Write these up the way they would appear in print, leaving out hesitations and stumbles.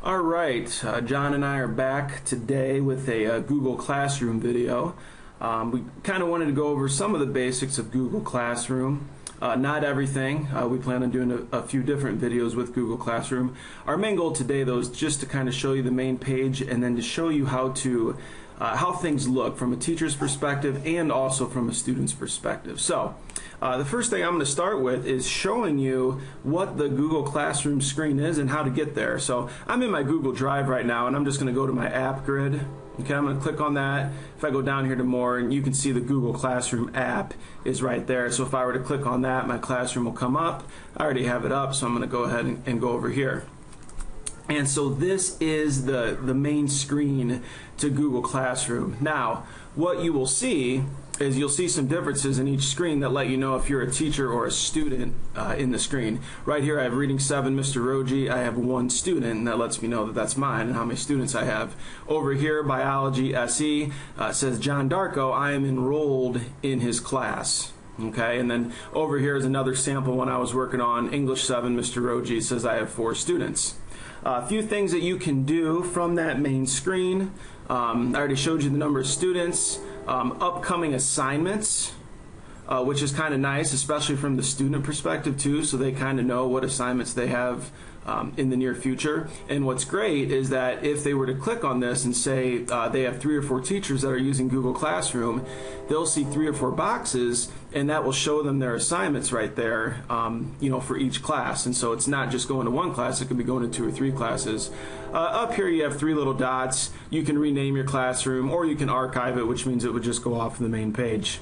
All right, John and I are back today with a Google Classroom video. We kind of wanted to go over some of the basics of Google Classroom. Not everything. We plan on doing a few different videos with Google Classroom. Our main goal today, though, is just to kind of show you the main page and then to show you how things look from a teacher's perspective and also from a student's perspective. So, the first thing I'm going to start with is showing you what the Google Classroom screen is and how to get there. So, I'm in my Google Drive right now, and I'm just going to go to my app grid. Okay, I'm going to click on that. If I go down here to more, and you can see the Google Classroom app is right there. So if I were to click on that, my classroom will come up. I already have it up, so I'm going to go ahead and go over here. And so this is the main screen to Google Classroom. Now, what you will see is you'll see some differences in each screen that let you know if you're a teacher or a student in the screen. Right here I have Reading 7, Mr. Roji. I have one student, and that lets me know that that's mine and how many students I have. Over here, Biology SE says John Darko. I am enrolled in his class. Okay, and then over here is another sample one I was working on, English 7, Mr. Roji says I have 4 students. A few things that you can do from that main screen. I already showed you the number of students, upcoming assignments, which is kind of nice, especially from the student perspective too, so they kind of know what assignments they have in the near future. And what's great is that if they were to click on this and say they have 3 or 4 teachers that are using Google Classroom, they'll see 3 or 4 boxes, and that will show them their assignments right there, for each class. And so it's not just going to one class, it could be going to 2 or 3 classes. Up here you have 3 little dots. You can rename your classroom, or you can archive it, which means it would just go off the main page.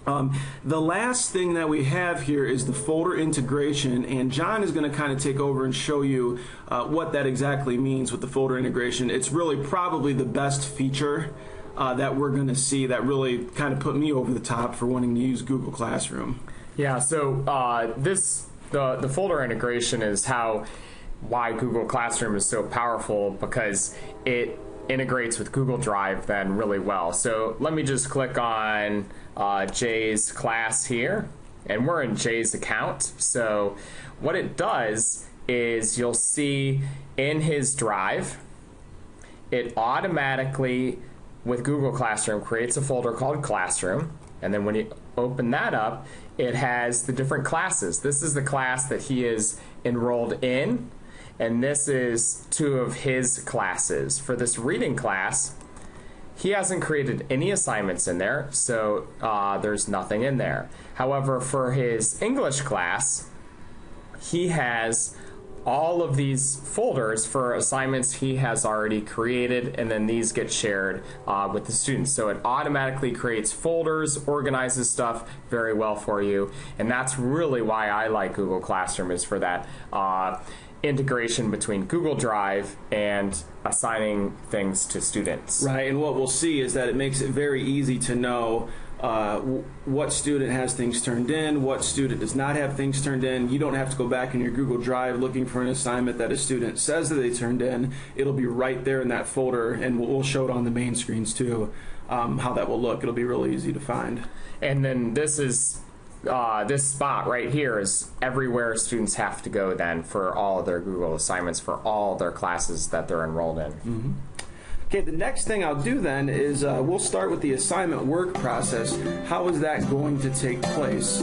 The last thing that we have here is the folder integration, and John is going to kind of take over and show you what that exactly means with the folder integration. It's really probably the best feature that we're going to see that really kind of put me over the top for wanting to use Google Classroom. Yeah, so the folder integration is why Google Classroom is so powerful, because it integrates with Google Drive then really well. So let me just click on Jay's class here, and we're in Jay's account. So what it does is you'll see in his Drive, it automatically, with Google Classroom, creates a folder called Classroom, and then when you open that up, it has the different classes. This is the class that he is enrolled in, and this is 2 of his classes. For this reading class, he hasn't created any assignments in there, so there's nothing in there. However, for his English class, he has all of these folders for assignments he has already created, and then these get shared with the students. So it automatically creates folders, organizes stuff very well for you, and that's really why I like Google Classroom, is for that integration between Google Drive and assigning things to students. Right, and what we'll see is that it makes it very easy to know what student has things turned in, what student does not have things turned in. You don't have to go back in your Google Drive looking for an assignment that a student says that they turned in. It'll be right there in that folder, and we'll show it on the main screens too, how that will look. It'll be really easy to find. And then this spot right here is everywhere students have to go then for all of their Google assignments for all their classes that they're enrolled in. Mm-hmm. Okay, the next thing I'll do then is we'll start with the assignment work process. How is that going to take place?